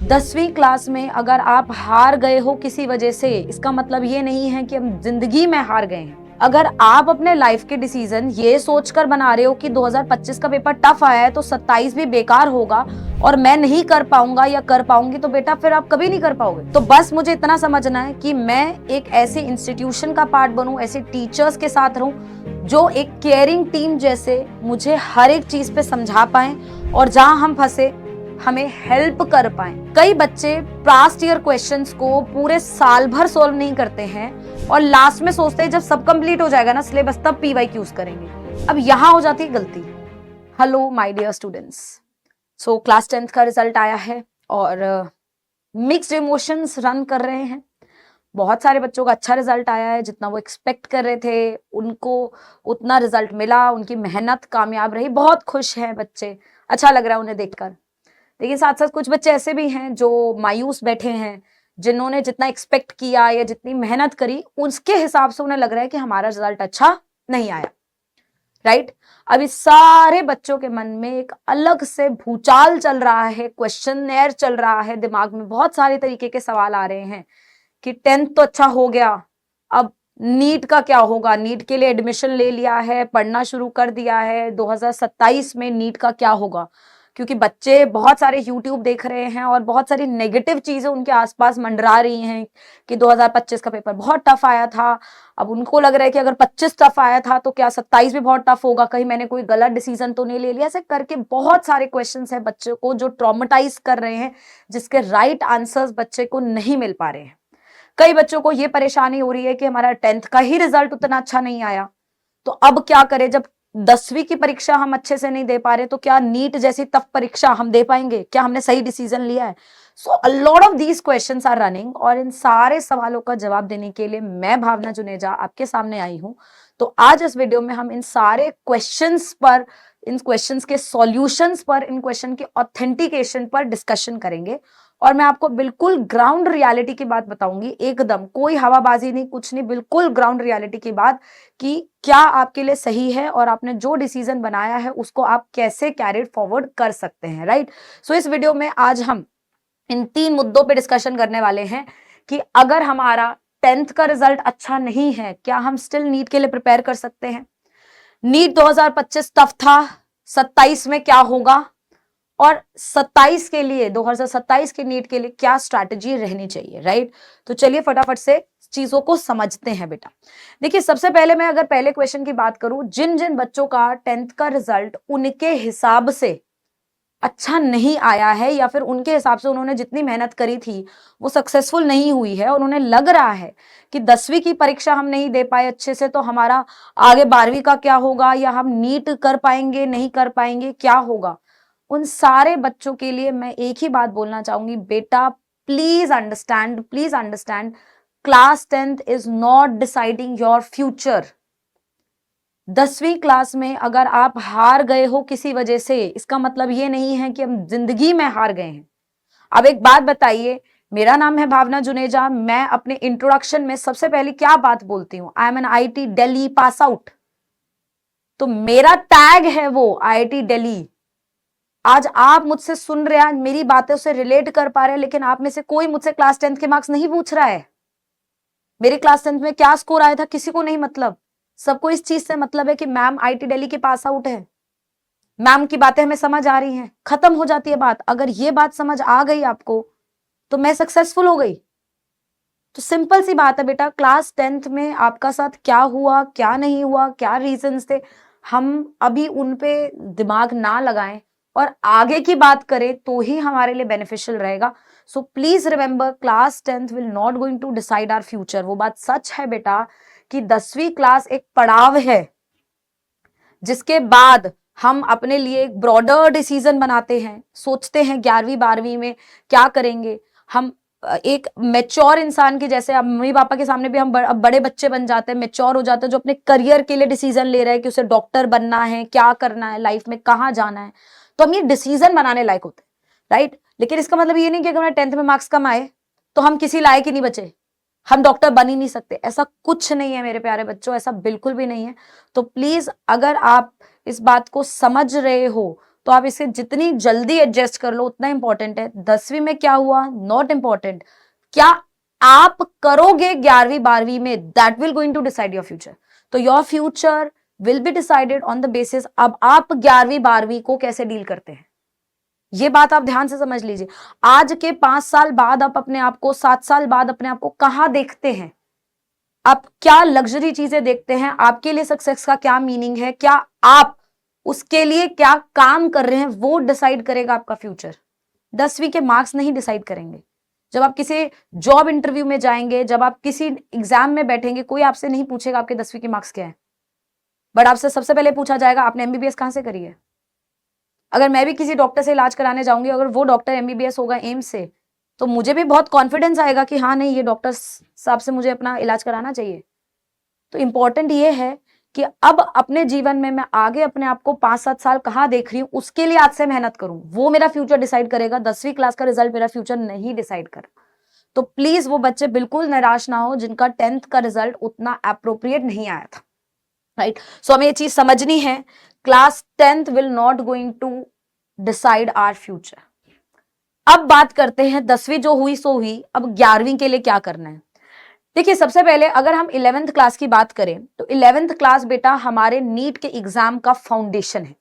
10वीं क्लास में अगर आप हार गए हो किसी वजह से, इसका मतलब ये नहीं है कि हम जिंदगी में हार गए हैं। अगर आप अपने लाइफ के डिसीजन ये सोचकर बना रहे हो कि 2025 का पेपर टफ आया है तो 27 भी बेकार होगा और मैं नहीं कर पाऊंगा या कर पाऊंगी, तो बेटा फिर आप कभी नहीं कर पाओगे। तो बस मुझे इतना समझना है कि मैं एक ऐसे इंस्टीट्यूशन का पार्ट बनूं, ऐसे टीचर्स के साथ रहूं जो एक केयरिंग टीम जैसे मुझे हर एक चीज पे समझा पाए और जहां हम फंसे हमें हेल्प कर पाए। कई बच्चे पास्ट ईयर क्वेश्चंस को पूरे साल भर सॉल्व नहीं करते हैं और लास्ट में सोचते हैं जब सब कंप्लीट हो जाएगा ना सिलेबस तब पीवाईक्यूज करेंगे। अब यहां हो जाती है गलती। Hello my dear students, so class 10th का रिजल्ट आया है और मिक्स्ड इमोशंस रन कर रहे हैं। बहुत सारे बच्चों का अच्छा रिजल्ट आया है, जितना वो एक्सपेक्ट कर रहे थे उनको उतना रिजल्ट मिला, उनकी मेहनत कामयाब रही, बहुत खुश हैं बच्चे, अच्छा लग रहा है उन्हें देखकर। लेकिन साथ साथ कुछ बच्चे ऐसे भी हैं जो मायूस बैठे हैं, जिन्होंने जितना एक्सपेक्ट किया या जितनी मेहनत करी उसके हिसाब से उन्हें लग रहा है कि हमारा रिजल्ट अच्छा नहीं आया। राइट? अब इस सारे बच्चों के मन में एक अलग से भूचाल चल रहा है, क्वेश्चनएयर चल रहा है, दिमाग में बहुत सारे तरीके के सवाल आ रहे हैं कि 10th तो अच्छा हो गया, अब नीट का क्या होगा? नीट के लिए एडमिशन ले लिया है, पढ़ना शुरू कर दिया है, 2027 में नीट का क्या होगा? क्योंकि बच्चे बहुत सारे यूट्यूब देख रहे हैं और बहुत सारी नेगेटिव चीजें उनके आसपास मंडरा रही हैं कि 2025 का पेपर बहुत टफ आया था। अब उनको लग रहा है कि अगर 25 टफ आया था तो क्या 27 भी बहुत टफ होगा, कहीं मैंने कोई गलत डिसीजन तो नहीं ले लिया। ऐसे करके बहुत सारे क्वेश्चंस हैं बच्चों को जो ट्रॉमेटाइज कर रहे हैं, जिसके राइट आंसर्स बच्चे को नहीं मिल पा रहे हैं। कई बच्चों को यह परेशानी हो रही है कि हमारा 10th का ही रिजल्ट उतना अच्छा नहीं आया, तो अब क्या करें? जब 10वीं की परीक्षा हम अच्छे से नहीं दे पा रहे तो क्या नीट जैसी टफ परीक्षा हम दे पाएंगे? क्या हमने सही डिसीजन लिया है? So a lot of these questions are running और इन सारे सवालों का जवाब देने के लिए मैं भावना जुनेजा आपके सामने आई हूं। तो आज इस वीडियो में हम इन सारे क्वेश्चंस पर, इन क्वेश्चंस के सॉल्यूशंस पर, इन क्वेश्चन के ऑथेंटिकेशन पर डिस्कशन करेंगे और मैं आपको बिल्कुल ग्राउंड रियलिटी की बात बताऊंगी, एकदम कोई हवाबाजी नहीं, कुछ नहीं, बिल्कुल ग्राउंड रियलिटी की बात कि क्या आपके लिए सही है और आपने जो डिसीजन बनाया है उसको आप कैसे कैरिड फॉरवर्ड कर सकते हैं। राइट? सो इस वीडियो में आज हम इन 3 मुद्दों पे डिस्कशन करने वाले हैं कि अगर हमारा 10th का रिजल्ट अच्छा नहीं है, क्या हम स्टिल नीट के लिए प्रिपेयर कर सकते हैं? नीट 2025 टफ था, 27 में क्या होगा? और 27 के लिए, 2027 के नीट के लिए क्या स्ट्रैटेजी रहनी चाहिए? राइट? तो चलिए फटाफट से चीजों को समझते हैं बेटा। देखिए, सबसे पहले मैं अगर पहले क्वेश्चन की बात करूं, जिन जिन बच्चों का 10th का रिजल्ट उनके हिसाब से अच्छा नहीं आया है या फिर उनके हिसाब से उन्होंने जितनी मेहनत करी थी वो सक्सेसफुल नहीं हुई है और उन्हें लग रहा है कि 10वीं की परीक्षा हम नहीं दे पाए अच्छे से तो हमारा आगे 12वीं का क्या होगा, या हम नीट कर पाएंगे नहीं कर पाएंगे, क्या होगा? उन सारे बच्चों के लिए मैं एक ही बात बोलना चाहूंगी, बेटा please understand, class 10th is not deciding your future. 10वीं क्लास में अगर आप हार गए हो किसी वजह से, इसका मतलब ये नहीं है कि हम जिंदगी में हार गए हैं। अब एक बात बताइए, मेरा नाम है भावना जुनेजा, मैं अपने इंट्रोडक्शन में सबसे पहले क्या बात बोलती हूं? I am N IIT Delhi pass out. तो मेरा टैग है वो आईआईटी दिल्ली। आज आप मुझसे सुन रहे हैं, मेरी बातों से रिलेट कर पा रहे हैं, लेकिन आप में से कोई मुझसे क्लास 10th के मार्क्स नहीं पूछ रहा है। मेरे क्लास 10th में क्या स्कोर आया था किसी को नहीं मतलब। सबको इस चीज से मतलब है कि मैम आईआईटी दिल्ली के पास आउट है, मैम की बातें हमें समझ आ रही हैं, खत्म हो जाती है बात। अगर ये बात समझ आ गई आपको तो मैं सक्सेसफुल हो गई। तो सिंपल सी बात है बेटा, क्लास 10th में आपका साथ क्या हुआ, क्या नहीं हुआ, क्या रीजंस थे, हम अभी उन पे दिमाग ना लगाएं और आगे की बात करें तो ही हमारे लिए बेनिफिशियल रहेगा। So please remember, class 10th will not going to decide our future. वो बात सच है बेटा कि 10वीं क्लास एक पड़ाव है जिसके बाद हम अपने लिए एक ब्रॉडर डिसीजन बनाते हैं, सोचते हैं 11वीं 12वीं में क्या करेंगे। हम एक मेच्योर इंसान की, जैसे अब मम्मी पापा के सामने भी हम अब बड़े बच्चे बन जाते हैं, मेच्योर हो जाते हैं, जो अपने करियर के लिए डिसीजन ले रहे हैं कि उसे डॉक्टर बनना है, क्या करना है लाइफ में, कहाँ जाना है, तो हम ये डिसीजन बनाने लायक होते हैं। राइट? लेकिन इसका मतलब ये नहीं कि अगर हमारे 10th में मार्क्स कम आए तो हम किसी लायक ही नहीं बचे, हम डॉक्टर बन ही नहीं सकते। ऐसा कुछ नहीं है मेरे प्यारे बच्चों, ऐसा बिल्कुल भी नहीं है। तो प्लीज अगर आप इस बात को समझ रहे हो तो आप इसे जितनी जल्दी एडजस्ट कर लो उतना इंपॉर्टेंट है। 10वीं में क्या हुआ नॉट इंपॉर्टेंट, क्या आप करोगे 11वीं 12वीं में, that will going to decide your future. तो your future will be decided on the basis अब आप 11वीं 12वीं को कैसे डील करते हैं। ये बात आप ध्यान से समझ लीजिए। आज के 5 साल बाद आप अपने आप को, 7 साल बाद अपने आप को कहां देखते हैं, आप क्या लग्जरी चीजें देखते हैं, आपके लिए सक्सेस का क्या मीनिंग है, क्या आप उसके लिए क्या काम कर रहे हैं, वो डिसाइड करेगा आपका फ्यूचर। 10वीं के मार्क्स नहीं डिसाइड करेंगे। जब आप किसी जॉब इंटरव्यू में जाएंगे, जब आप किसी एग्जाम में बैठेंगे, कोई आपसे नहीं पूछेगा आपके 10वीं के मार्क्स क्या है, बट आपसे सबसे पहले पूछा जाएगा आपने एमबीबीएस कहां से करी है। अगर मैं भी किसी डॉक्टर से इलाज कराने जाऊंगी, अगर वो डॉक्टर एमबीबीएस होगा एम्स से, तो मुझे भी बहुत कॉन्फिडेंस आएगा कि हाँ नहीं, ये डॉक्टर साहब से मुझे अपना इलाज कराना चाहिए। तो इंपॉर्टेंट ये है कि अब अपने जीवन में मैं आगे अपने आप को 5-7 साल कहाँ देख रही हूँ, उसके लिए आज से मेहनत करूं, वो मेरा फ्यूचर डिसाइड करेगा। 10वीं क्लास का रिजल्ट मेरा फ्यूचर नहीं डिसाइड कर। तो प्लीज वो बच्चे बिल्कुल निराश ना हो जिनका 10th का रिजल्ट उतना अप्रोप्रिएट नहीं आया था, राइट। सो हमें ये चीज समझनी है, class 10th will not going to decide our future. अब बात करते हैं 10वीं जो हुई सो हुई, अब 11वीं के लिए क्या करना है। देखिए सबसे पहले अगर हम 11th क्लास की बात करें तो 11th क्लास बेटा हमारे नीट के एग्जाम का फाउंडेशन है,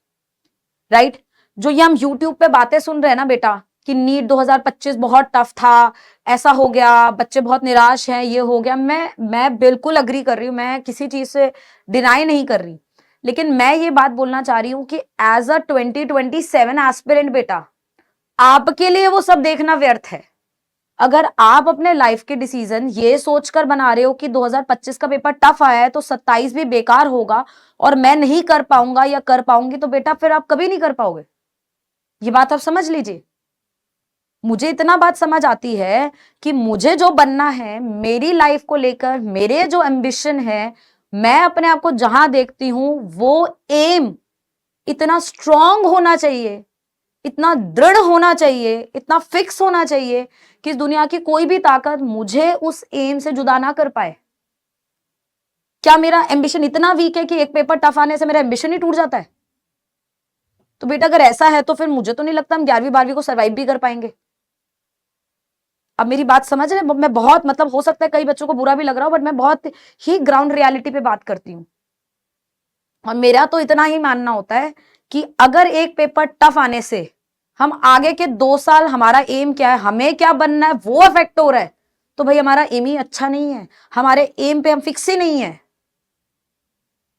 राइट। जो ये हम यूट्यूब पे बातें सुन रहे हैं ना बेटा कि नीट 2025 बहुत टफ था, ऐसा हो गया, बच्चे बहुत निराश हैं, ये हो गया, मैं बिल्कुल अग्री कर रही हूँ, मैं किसी चीज से डिनाई नहीं कर रही, लेकिन मैं ये बात बोलना चाह रही हूँ कि एज अ 2027 एस्पिरेंट बेटा आपके लिए वो सब देखना व्यर्थ है। अगर आप अपने लाइफ के डिसीजन ये सोचकर बना रहे हो कि 2025 का पेपर टफ आया है तो 27 भी बेकार होगा और मैं नहीं कर पाऊंगा या कर पाऊंगी, तो बेटा फिर आप कभी नहीं कर पाओगे। ये बात आप समझ लीजिए। मुझे इतना बात समझ आती है कि मुझे जो बनना है, मेरी लाइफ को लेकर मेरे जो एम्बिशन है, मैं अपने आप को जहां देखती हूं वो एम इतना स्ट्रांग होना चाहिए, इतना दृढ़ होना चाहिए, इतना फिक्स होना चाहिए कि इस दुनिया की कोई भी ताकत मुझे उस एम से जुदा ना कर पाए। क्या मेरा एम्बिशन इतना वीक है कि एक पेपर टफ आने से मेरा एम्बिशन ही टूट जाता है? तो बेटा अगर ऐसा है तो फिर मुझे तो नहीं लगता हम 11वीं 12वीं को सर्वाइव भी कर पाएंगे। अब मेरी बात समझ रहे हैं? मैं बहुत, मतलब हो सकता है कई बच्चों को बुरा भी लग रहा हो, बट मैं बहुत ही ग्राउंड रियलिटी पे बात करती हूँ। और मेरा तो इतना ही मानना होता है कि अगर एक पेपर टफ आने से हम आगे के 2 साल, हमारा एम क्या है, हमें क्या बनना है, वो अफेक्ट हो रहा है, तो भाई हमारा एम ही अच्छा नहीं है, हमारे एम पे हम फिक्स ही नहीं है।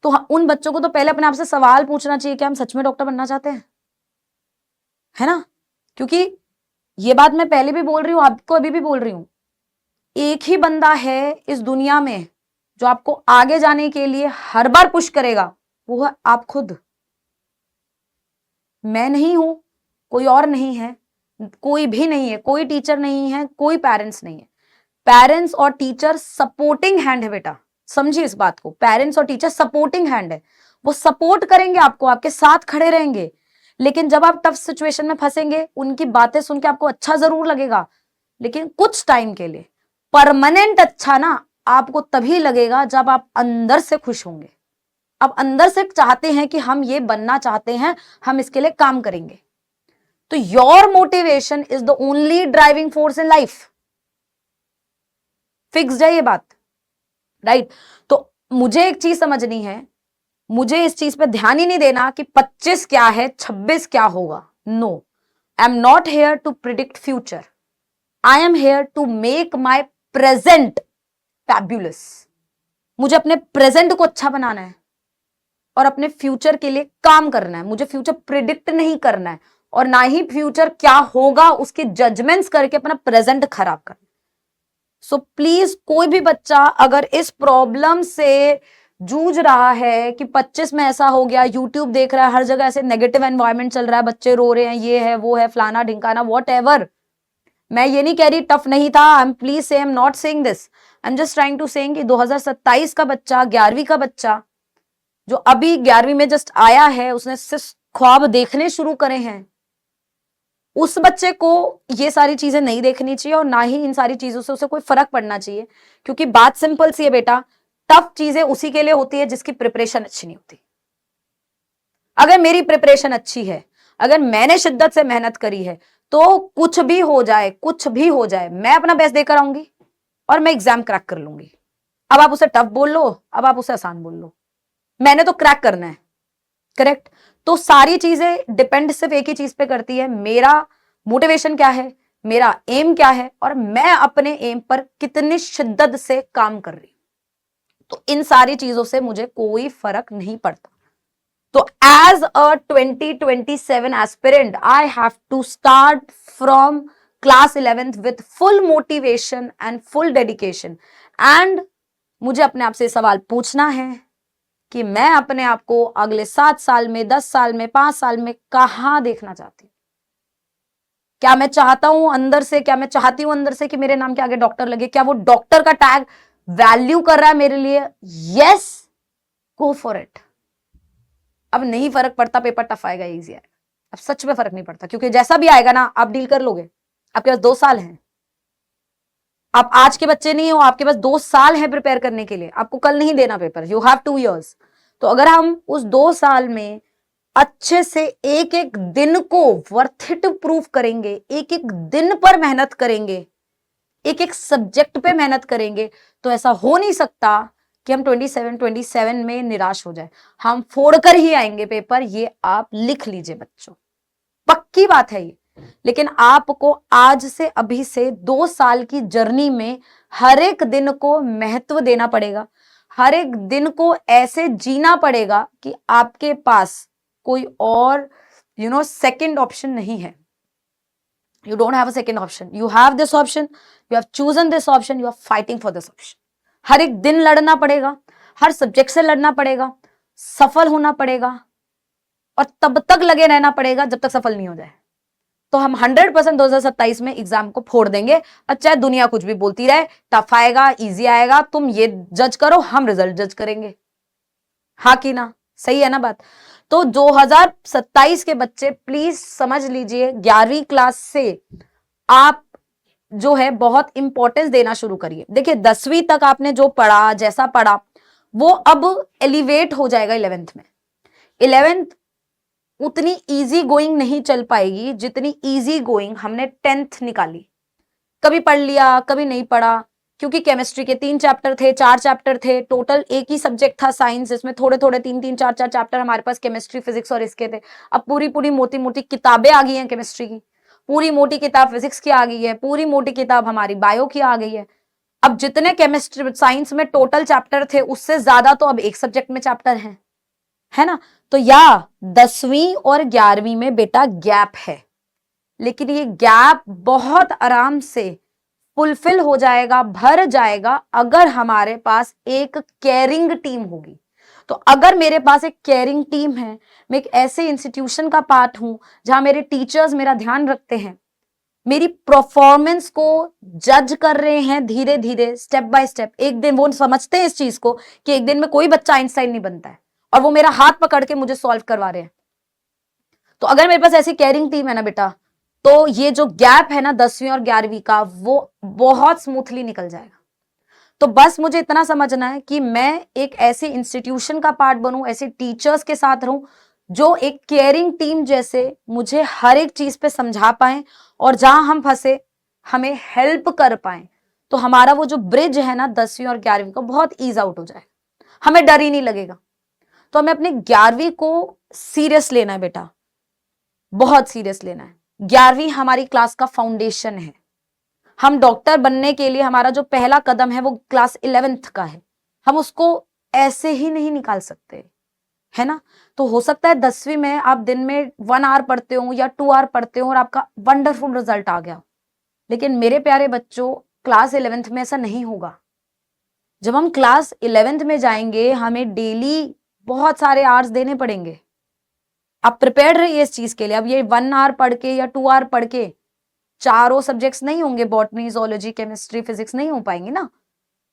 तो उन बच्चों को तो पहले अपने आप से सवाल पूछना चाहिए कि हम सच में डॉक्टर बनना चाहते हैं, है ना। क्योंकि ये बात मैं पहले भी बोल रही हूं, आपको अभी भी बोल रही हूं, एक ही बंदा है इस दुनिया में जो आपको आगे जाने के लिए हर बार पुश करेगा, वो है आप खुद। मैं नहीं हूं, कोई और नहीं है, कोई भी नहीं है, कोई टीचर नहीं है, कोई पेरेंट्स नहीं है। पेरेंट्स और टीचर सपोर्टिंग हैंड है बेटा, समझिए इस बात को। पेरेंट्स और टीचर सपोर्टिंग हैंड है, वो सपोर्ट करेंगे आपको, आपके साथ खड़े रहेंगे। लेकिन जब आप टफ सिचुएशन में फंसेंगे, उनकी बातें सुन के आपको अच्छा जरूर लगेगा, लेकिन कुछ टाइम के लिए। परमानेंट अच्छा ना आपको तभी लगेगा जब आप अंदर से खुश होंगे, आप अंदर से चाहते हैं कि हम ये बनना चाहते हैं, हम इसके लिए काम करेंगे। तो your motivation is the only driving force in life. Fixed है ये बात, राइट। तो मुझे एक चीज समझनी है, मुझे इस चीज पे ध्यान ही नहीं देना कि 25 क्या है, 26 क्या होगा। No, I am not here to predict future, I am here to make my present fabulous. मुझे अपने प्रेजेंट को अच्छा बनाना है और अपने फ्यूचर के लिए काम करना है। मुझे फ्यूचर प्रिडिक्ट नहीं करना है और ना ही फ्यूचर क्या होगा उसके जजमेंट्स करके अपना प्रेजेंट खराब करना। सो प्लीज कोई भी बच्चा अगर इस प्रॉब्लम से जूझ रहा है कि 25 में ऐसा हो गया, यूट्यूब देख रहा है, हर जगह ऐसे नेगेटिव एनवायरनमेंट चल रहा है, बच्चे रो रहे हैं, ये है वो है, फलाना ढिंकाना, वॉट एवर। मैं ये नहीं कह रही टफ नहीं था, आई am please say, I am not saying this, I am just trying to saying कि 2027 का बच्चा, 11वीं का बच्चा जो अभी 11वीं में जस्ट आया है, उसने सिर्फ ख्वाब देखने शुरू करे हैं, उस बच्चे को ये सारी चीजें नहीं देखनी चाहिए और ना ही इन सारी चीजों से उसे कोई फर्क पड़ना चाहिए। क्योंकि बात सिंपल सी है बेटा, टफ चीजें उसी के लिए होती है जिसकी प्रिपरेशन अच्छी नहीं होती। अगर मेरी प्रिपरेशन अच्छी है, अगर मैंने शिद्दत से मेहनत करी है तो कुछ भी हो जाए, कुछ भी हो जाए, मैं अपना बेस्ट देकर आऊंगी और मैं एग्जाम क्रैक कर लूंगी। अब आप उसे टफ बोल लो, अब आप उसे आसान बोल लो, मैंने तो क्रैक करना है। करेक्ट। तो सारी चीजें डिपेंड सिर्फ एक ही चीज पे करती है, मेरा मोटिवेशन क्या है, मेरा एम क्या है, और मैं अपने एम पर कितनी शिद्दत से काम कर रही हूं। तो इन सारी चीजों से मुझे कोई फर्क नहीं पड़ता। तो as a 2027 aspirant I have to start from class 11th with full motivation and full dedication. And मुझे अपने आप से सवाल पूछना है कि मैं अपने आप को अगले 7 साल में, 10 साल में, 5 साल में कहां देखना चाहती हूं। क्या मैं चाहता हूं अंदर से, क्या मैं चाहती हूं अंदर से कि मेरे नाम के आगे डॉक्टर लगे? क्या वो डॉक्टर का टैग वैल्यू कर रहा है मेरे लिए? Yes, go for it. अब नहीं फर्क पड़ता पेपर टफ आएगा इजी आएगा, अब सच में फर्क नहीं पड़ता, क्योंकि जैसा भी आएगा ना आप डील कर लोगे। आपके पास 2 साल हैं, आप आज के बच्चे नहीं हो, आपके पास 2 साल है प्रिपेयर करने के लिए। आपको कल नहीं देना पेपर, यू हैव 2 years। तो अगर हम उस 2 साल में अच्छे से एक एक दिन को वर्थ इट प्रूफ करेंगे, एक एक दिन पर मेहनत करेंगे, एक एक सब्जेक्ट पे मेहनत करेंगे, तो ऐसा हो नहीं सकता कि हम 27 में निराश हो जाए। हम फोड़कर ही आएंगे पेपर, ये आप लिख लीजिए बच्चों, पक्की बात है ये। लेकिन आपको आज से, अभी से 2 साल की जर्नी में हर एक दिन को महत्व देना पड़ेगा, हर एक दिन को ऐसे जीना पड़ेगा कि आपके पास कोई और सेकंड ऑप्शन नहीं है। You don't have a second option. You have this option. You have chosen this option. You are fighting for this option. हर एक दिन लड़ना पड़ेगा, हर सब्जेक्ट से लड़ना पड़ेगा, सफल होना पड़ेगा, और तब तक लगे रहना पड़ेगा जब तक सफल नहीं हो जाए। तो हम 100% 2027 में एग्जाम को फोड़ देंगे। अच्छा, दुनिया कुछ भी बोलती रहे, टफ आएगा, इजी आएगा, तुम ये जज करो, हम रिजल्ट जज करेंगे। हाँ कि ना? सही है ना बात? तो 2027 के बच्चे प्लीज समझ लीजिए, 11वीं क्लास से आप जो है बहुत इंपॉर्टेंस देना शुरू करिए। देखिए 10वीं तक आपने जो पढ़ा, जैसा पढ़ा, वो अब एलिवेट हो जाएगा 11th में। 11th उतनी इजी गोइंग नहीं चल पाएगी जितनी इजी गोइंग हमने 10th निकाली। कभी पढ़ लिया, कभी नहीं पढ़ा, क्योंकि केमिस्ट्री के 3 चैप्टर थे, 4 चैप्टर थे, टोटल एक ही सब्जेक्ट था साइंस, इसमें थोड़े थोड़े 3-3, 4-4 चैप्टर हमारे पास केमिस्ट्री, फिजिक्स और इसके थे। अब पूरी पूरी मोटी मोटी किताबें आ गई हैं केमिस्ट्री की, पूरी मोटी किताब फिजिक्स की आ गई है, पूरी मोटी किताब हमारी बायो की आ गई है। अब जितने केमिस्ट्री साइंस में टोटल चैप्टर थे उससे ज्यादा तो अब एक सब्जेक्ट में चैप्टर है ना? तो या 10वीं और 11वीं में बेटा गैप है, लेकिन ये गैप बहुत आराम से फुलफिल हो जाएगा, भर जाएगा, अगर हमारे पास एक केयरिंग टीम होगी। तो अगर मेरे पास एक केयरिंग टीम है, मैं एक ऐसे इंस्टीट्यूशन का पार्ट हूं जहां मेरे टीचर्स मेरा ध्यान रखते हैं, मेरी परफॉर्मेंस को जज कर रहे हैं धीरे धीरे, स्टेप बाय स्टेप। एक दिन वो समझते हैं इस चीज को कि एक दिन में कोई बच्चा आइंस्टाइन नहीं बनता है, और वो मेरा हाथ पकड़ के मुझे सॉल्व करवा रहे हैं। तो अगर मेरे पास ऐसी केयरिंग टीम है ना बेटा, तो ये जो गैप है ना 10वीं और 11वीं का, वो बहुत स्मूथली निकल जाएगा। तो बस मुझे इतना समझना है कि मैं एक ऐसे इंस्टीट्यूशन का पार्ट बनूं, ऐसे टीचर्स के साथ रहूं जो एक केयरिंग टीम जैसे मुझे हर एक चीज पे समझा पाए, और जहां हम फंसे हमें हेल्प कर पाए। तो हमारा वो जो ब्रिज है ना 10वीं और 11वीं का, बहुत ईज आउट हो जाएगा, हमें डर ही नहीं लगेगा। तो हमें अपने 11वीं को सीरियस लेना है बेटा, बहुत सीरियस लेना है। 11वीं हमारी क्लास का फाउंडेशन है। हम डॉक्टर बनने के लिए हमारा जो पहला कदम है वो क्लास 11th का है, हम उसको ऐसे ही नहीं निकाल सकते, है ना? तो हो सकता है 10वीं में आप दिन में 1 आवर पढ़ते हो या 2 आवर पढ़ते हो और आपका वंडरफुल रिजल्ट आ गया, लेकिन मेरे प्यारे बच्चों क्लास 11th में ऐसा नहीं होगा। जब हम क्लास 11th में जाएंगे हमें डेली बहुत सारे आवर्स देने पड़ेंगे। आप प्रिपेयर रहिए इस चीज के लिए। अब ये 1 आवर पढ़ के या 2 आवर पढ़ के चारों सब्जेक्ट्स नहीं होंगे, बॉटनी, जोलॉजी, केमिस्ट्री, फिजिक्स नहीं हो पाएंगे ना।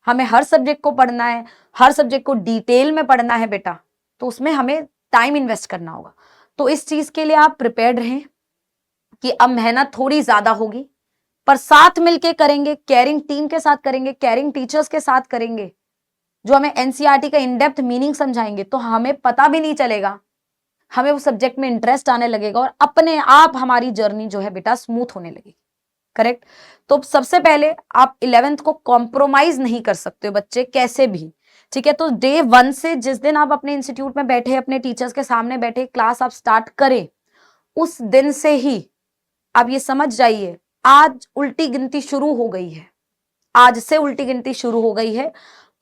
हमें हर सब्जेक्ट को पढ़ना है, हर सब्जेक्ट को डिटेल में पढ़ना है बेटा, तो उसमें हमें टाइम इन्वेस्ट करना होगा। तो इस चीज के लिए आप प्रिपेयर्ड रहें कि अब मेहनत थोड़ी ज्यादा होगी, पर साथ मिलके करेंगे, केयरिंग टीम के साथ करेंगे, केयरिंग टीचर्स के साथ करेंगे, जो हमें एनसीईआरटी का इन डेप्थ मीनिंग समझाएंगे, तो हमें पता भी नहीं चलेगा हमें वो सब्जेक्ट में इंटरेस्ट आने लगेगा और अपने आप हमारी जर्नी जो है बेटा स्मूथ होने लगेगी। करेक्ट। तो सबसे पहले आप 11th को कॉम्प्रोमाइज नहीं कर सकते हो बच्चे, कैसे भी, ठीक है। तो डे 1 से जिस दिन आप अपने इंस्टीट्यूट में बैठे, अपने टीचर्स के सामने बैठे, क्लास आप स्टार्ट करें, उस दिन से ही आप ये समझ जाइए आज उल्टी गिनती शुरू हो गई है, आज से उल्टी गिनती शुरू हो गई है।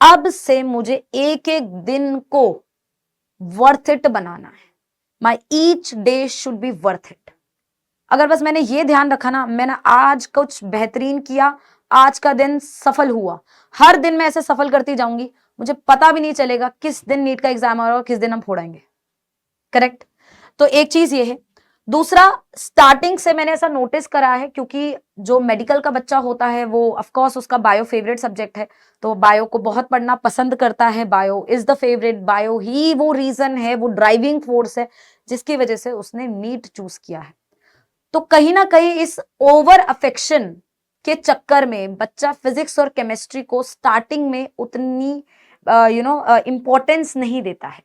अब से मुझे एक एक दिन को वर्थ इट बनाना है। My each day should be worth it. अगर बस मैंने ये ध्यान रखा ना, मैंने आज कुछ बेहतरीन किया, आज का दिन सफल हुआ, हर दिन मैं ऐसे सफल करती जाऊंगी, मुझे पता भी नहीं चलेगा किस दिन नीट का एग्जाम आ रहा है और किस दिन हम फोड़ेंगे। करेक्ट। तो एक चीज ये है। दूसरा, स्टार्टिंग से मैंने ऐसा नोटिस करा है, क्योंकि जो मेडिकल का बच्चा होता है वो ऑफ कोर्स उसका बायो फेवरेट सब्जेक्ट है, तो बायो को बहुत पढ़ना पसंद करता है, bio is the favourite, bio ही वो रीजन है, वो ड्राइविंग फोर्स है जिसकी वजह से उसने नीट चूज किया है। तो कहीं ना कहीं इस ओवर अफेक्शन के चक्कर में बच्चा फिजिक्स और केमिस्ट्री को स्टार्टिंग में उतनी इंपॉर्टेंस नहीं देता है,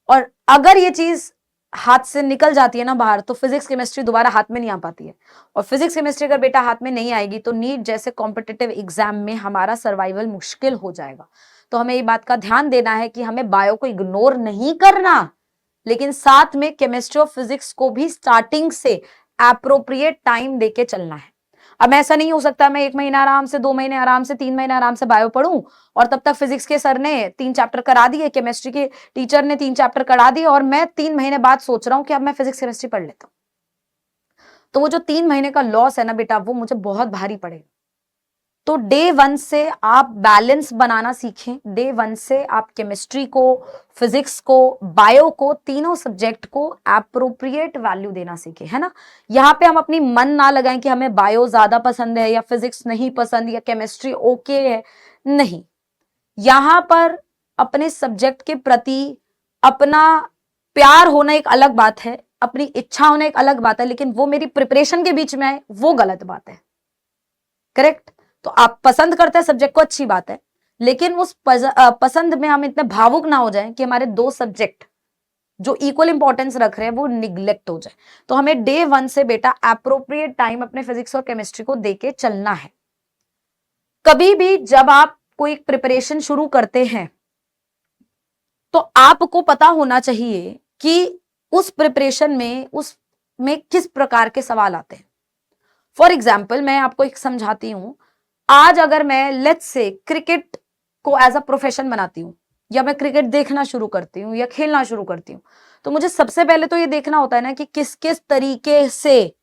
और अगर ये चीज हाथ से निकल जाती है ना बाहर, तो फिजिक्स केमिस्ट्री दोबारा हाथ में नहीं आ पाती है। और फिजिक्स केमिस्ट्री अगर बेटा हाथ में नहीं आएगी तो नीट जैसे कॉम्पिटिटिव एग्जाम में हमारा सर्वाइवल मुश्किल हो जाएगा। तो हमें ये बात का ध्यान देना है कि हमें बायो को इग्नोर नहीं करना, लेकिन साथ में केमिस्ट्री और फिजिक्स को भी स्टार्टिंग से एप्रोप्रिएट टाइम देके चलना है। अब ऐसा नहीं हो सकता मैं 1 महीना आराम से, 2 महीने आराम से, 3 महीने आराम से बायो पढ़ूं और तब तक फिजिक्स के सर ने 3 चैप्टर करा दिए, केमिस्ट्री के टीचर ने 3 चैप्टर करा दिए, और मैं 3 महीने बाद सोच रहा हूं कि अब मैं फिजिक्स केमिस्ट्री पढ़ लेता हूं। तो वो जो 3 महीने का लॉस है ना बेटा, वो मुझे बहुत भारी पड़ेगा। तो डे 1 से आप बैलेंस बनाना सीखें। डे 1 से आप केमिस्ट्री को, फिजिक्स को, बायो को, तीनों सब्जेक्ट को एप्रोप्रिएट वैल्यू देना सीखें, है ना। यहाँ पे हम अपनी मन ना लगाएं कि हमें बायो ज्यादा पसंद है या फिजिक्स नहीं पसंद या केमिस्ट्री ओके है, नहीं। यहाँ पर अपने सब्जेक्ट के प्रति अपना प्यार होना एक अलग बात है, अपनी इच्छा होना एक अलग बात है, लेकिन वो मेरी प्रिपरेशन के बीच में आए वो गलत बात है। करेक्ट। तो आप पसंद करते हैं सब्जेक्ट को, अच्छी बात है, लेकिन उस पसंद में हम इतने भावुक ना हो जाएं कि हमारे 2 सब्जेक्ट जो इक्वल इंपॉर्टेंस रख रहे हैं वो निग्लेक्ट हो जाए। तो हमें डे 1 से बेटा एप्रोप्रिएट टाइम अपने फिजिक्स और केमिस्ट्री को देके चलना है। कभी भी जब आप कोई प्रिपरेशन शुरू करते हैं तो आपको पता होना चाहिए कि उस प्रिपरेशन में उसमें किस प्रकार के सवाल आते हैं। फॉर एग्जाम्पल मैं आपको एक समझाती हूं। आज अगर मैं लेट्स से क्रिकेट को एज अ प्रोफेशन बनाती हूँ, या मैं क्रिकेट देखना शुरू करती हूँ या खेलना शुरू करती हूँ, तो मुझे सबसे पहले तो ये देखना होता है ना कि किस किस तरीके से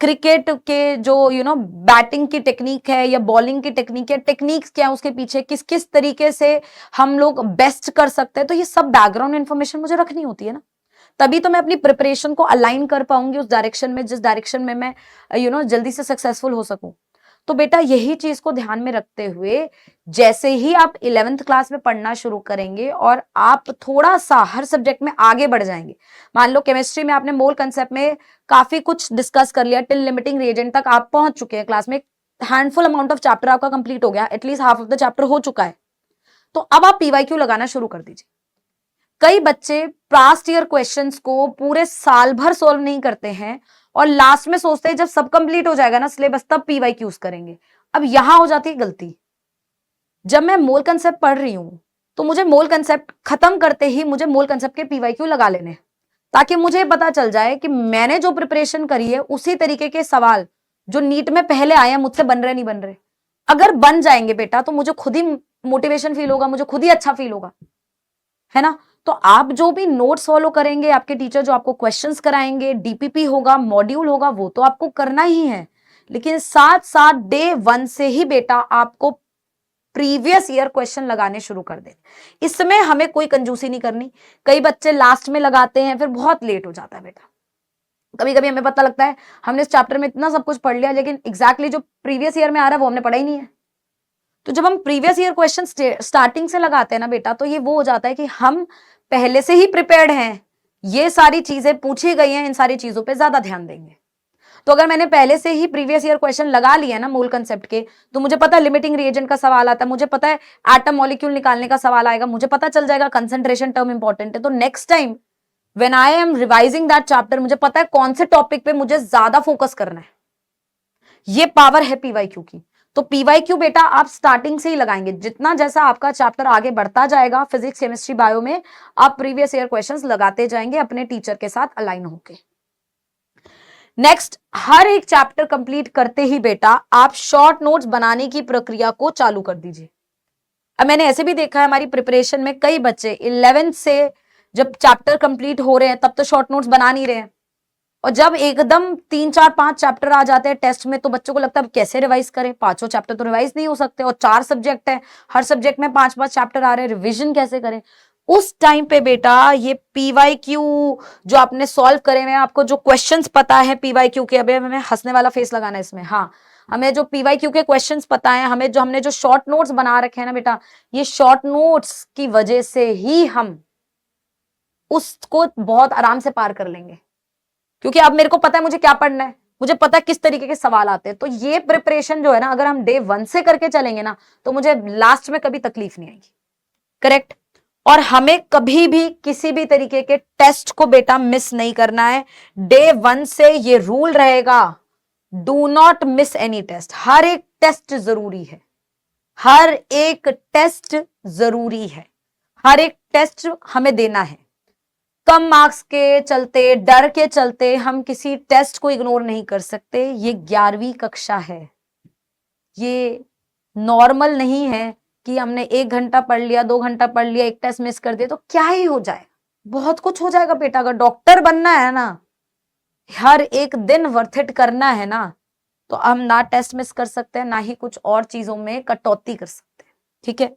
क्रिकेट के जो बैटिंग की टेक्निक है या बॉलिंग की टेक्निक है, टेक्निक्स क्या है उसके पीछे, किस किस तरीके से हम लोग बेस्ट कर सकते हैं। तो ये सब बैकग्राउंड इन्फॉर्मेशन मुझे रखनी होती है ना, तभी तो मैं अपनी प्रिपरेशन को अलाइन कर पाऊंगी उस डायरेक्शन में जिस डायरेक्शन में मैं जल्दी से सक्सेसफुल हो सकूं। तो बेटा यही चीज को ध्यान में रखते हुए जैसे ही आप 11th क्लास में पढ़ना शुरू करेंगे और आप थोड़ा सा हर सब्जेक्ट में आगे बढ़ जाएंगे, मान लो केमिस्ट्री में आपने मोल कंसेप्ट में काफी कुछ डिस्कस कर लिया, टिल लिमिटिंग रिएजेंट तक आप पहुंच चुके हैं, क्लास में हैंडफुल अमाउंट ऑफ चैप्टर आपका कंप्लीट हो गया, at least half of the chapter हो चुका है, तो अब आप पीवाईक्यू लगाना शुरू कर दीजिए। कई बच्चे पास्ट ईयर क्वेश्चंस को पूरे साल भर सोल्व नहीं करते हैं और लास्ट में सोचते हैं जब सब कंप्लीट हो जाएगा ना सिलेबस तब पीवाईक्यूज करेंगे। अब यहां हो जाती है गलती। जब मैं मोल कंसेप्ट पढ़ रही हूं तो मुझे मोल कंसेप्ट खत्म करते ही मुझे मोल कंसेप्ट के पीवाईक्यू लगा लेने, ताकि मुझे पता चल जाए कि मैंने जो प्रिपरेशन करी है उसी तरीके के सवाल जो नीट में पहले आए हैं मुझसे बन रहे नहीं बन रहे। अगर बन जाएंगे बेटा तो मुझे खुद ही मोटिवेशन फील होगा, मुझे खुद ही अच्छा फील होगा, है ना। तो आप जो भी नोट्स फॉलो करेंगे, आपके टीचर जो आपको क्वेश्चंस कराएंगे, डीपीपी होगा, मॉड्यूल होगा, वो तो आपको करना ही है, लेकिन साथ साथ डे 1 से ही बेटा आपको प्रीवियस ईयर क्वेश्चन लगाने शुरू कर दें। इसमें हमें कोई कंजूसी नहीं करनी। कई बच्चे लास्ट में लगाते हैं, फिर बहुत लेट हो जाता है बेटा। कभी कभी हमें पता लगता है हमने इस चैप्टर में इतना सब कुछ पढ़ लिया, लेकिन एग्जैक्टली जो प्रीवियस ईयर में आ रहा है वो हमने पढ़ा ही नहीं है। तो जब हम प्रीवियस ईयर क्वेश्चन स्टार्टिंग से लगाते हैं ना बेटा, तो ये वो हो जाता है कि हम पहले से ही प्रिपेयर्ड हैं, ये सारी चीजें पूछी गई हैं, इन सारी चीजों पे ज्यादा ध्यान देंगे। तो अगर मैंने पहले से ही प्रीवियस ईयर क्वेश्चन लगा लिया ना मूल कंसेप्ट के, तो मुझे पता है लिमिटिंग रिएजेंट का सवाल आता है, मुझे पता है एटम मॉलिक्यूल निकालने का सवाल आएगा, मुझे पता चल जाएगा कंसंट्रेशन टर्म इंपॉर्टेंट है। तो next time when I am revising that chapter, मुझे पता है कौन से टॉपिक पे मुझे ज्यादा फोकस करना है। ये पावर है पीवाईक्यू की। तो पीवाईक्यू बेटा आप स्टार्टिंग से ही लगाएंगे, जितना जैसा आपका चैप्टर आगे बढ़ता जाएगा फिजिक्स केमिस्ट्री बायो में, आप प्रीवियस ईयर क्वेश्चंस लगाते जाएंगे अपने टीचर के साथ अलाइन होके। नेक्स्ट, हर एक चैप्टर कंप्लीट करते ही बेटा आप शॉर्ट नोट्स बनाने की प्रक्रिया को चालू कर दीजिए। अब मैंने ऐसे भी देखा है हमारी प्रिपरेशन में कई बच्चे 11th से जब चैप्टर कंप्लीट हो रहे हैं तब तो शॉर्ट नोट्स बना नहीं रहे हैं, और जब एकदम 3 4 5 चैप्टर आ जाते हैं टेस्ट में तो बच्चों को लगता है कैसे रिवाइज करें, पांचों चैप्टर तो रिवाइज नहीं हो सकते, और 4 सब्जेक्ट है, हर सब्जेक्ट में 5-5 चैप्टर आ रहे हैं, रिविजन कैसे करें। उस टाइम पे बेटा ये पीवाईक्यू जो आपने सॉल्व करे हुए, आपको जो क्वेश्चंस पता है पीवाईक्यू के, अभी हमें हंसने वाला फेस लगाना है इसमें, हाँ, हमें जो पीवाईक्यू के क्वेश्चंस पता है, हमने जो शॉर्ट नोट्स बना रखे हैं ना बेटा, ये शॉर्ट नोट्स की वजह से ही हम उसको बहुत आराम से पार कर लेंगे, क्योंकि अब मेरे को पता है मुझे क्या पढ़ना है, मुझे पता है किस तरीके के सवाल आते हैं। तो ये प्रिपरेशन जो है ना, अगर हम डे 1 से करके चलेंगे ना तो मुझे लास्ट में कभी तकलीफ नहीं आएगी। करेक्ट। और हमें कभी भी किसी भी तरीके के टेस्ट को बेटा मिस नहीं करना है। डे 1 से ये रूल रहेगा, do not miss any test. हर एक टेस्ट जरूरी है, हर एक टेस्ट जरूरी है, हर एक टेस्ट हमें देना है। कम मार्क्स के चलते, डर के चलते हम किसी टेस्ट को इग्नोर नहीं कर सकते। ये 11वीं कक्षा है, ये नॉर्मल नहीं है कि हमने 1 घंटा पढ़ लिया, 2 घंटा पढ़ लिया, एक टेस्ट मिस कर दिया तो क्या ही हो जाए, बहुत कुछ हो जाएगा बेटा। अगर डॉक्टर बनना है ना, हर एक दिन वर्थ इट करना है ना, तो हम ना टेस्ट मिस कर सकते हैं, ना ही कुछ और चीजों में कटौती कर सकते हैं। ठीक है,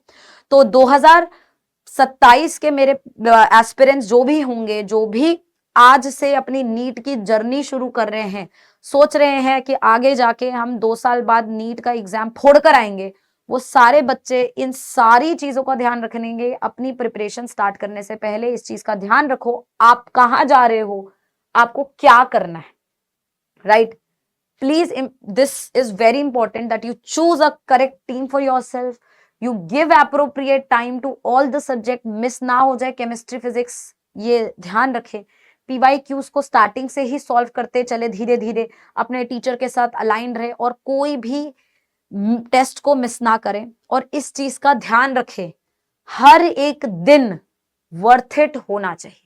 तो 2027 के मेरे एस्पिरेंट्स जो भी होंगे, जो भी आज से अपनी नीट की जर्नी शुरू कर रहे हैं, सोच रहे हैं कि आगे जाके हम 2 साल बाद नीट का एग्जाम फोड़ कर आएंगे, वो सारे बच्चे इन सारी चीजों का ध्यान रखेंगे। अपनी प्रिपरेशन स्टार्ट करने से पहले इस चीज का ध्यान रखो, आप कहाँ जा रहे हो, आपको क्या करना है, right. Please, this is very important that you choose a correct team for yourself. You give appropriate time to all the subject, miss ना हो जाए केमिस्ट्री फिजिक्स, ये ध्यान रखे। पीवाईक्यूज को स्टार्टिंग से ही सॉल्व करते चले, धीरे धीरे अपने टीचर के साथ अलाइन रहे और कोई भी टेस्ट को मिस ना करें। और इस चीज का ध्यान रखें, हर एक दिन वर्थ इट होना चाहिए।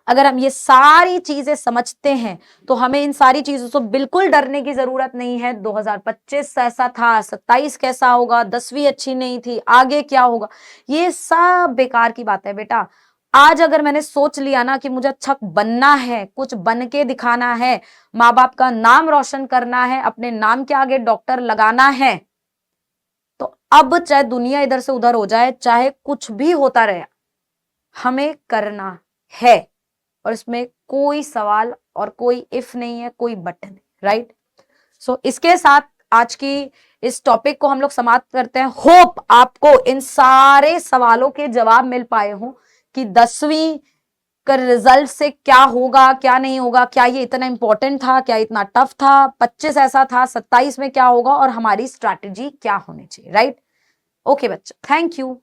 अगर हम ये सारी चीजें समझते हैं तो हमें इन सारी चीजों से बिल्कुल डरने की जरूरत नहीं है। 2025 ऐसा था, 27 कैसा होगा, 10वीं अच्छी नहीं थी, आगे क्या होगा, ये सब बेकार की बात है बेटा। आज अगर मैंने सोच लिया ना कि मुझे अच्छा बनना है, कुछ बन के दिखाना है, माँ बाप का नाम रोशन करना है, अपने नाम के आगे डॉक्टर लगाना है, तो अब चाहे दुनिया इधर से उधर हो जाए, चाहे कुछ भी होता रहे, हमें करना है। और इसमें कोई सवाल और कोई इफ नहीं है, कोई बट नहीं, राइट। सो इसके साथ आज की इस टॉपिक को हम लोग समाप्त करते हैं। होप आपको इन सारे सवालों के जवाब मिल पाए हों कि 10वीं का रिजल्ट से क्या होगा, क्या नहीं होगा, क्या ये इतना इंपॉर्टेंट था, क्या इतना टफ था, 25 ऐसा था, 27 में क्या होगा और हमारी स्ट्रैटेजी क्या होनी चाहिए, राइट। ओके बच्चा, थैंक यू।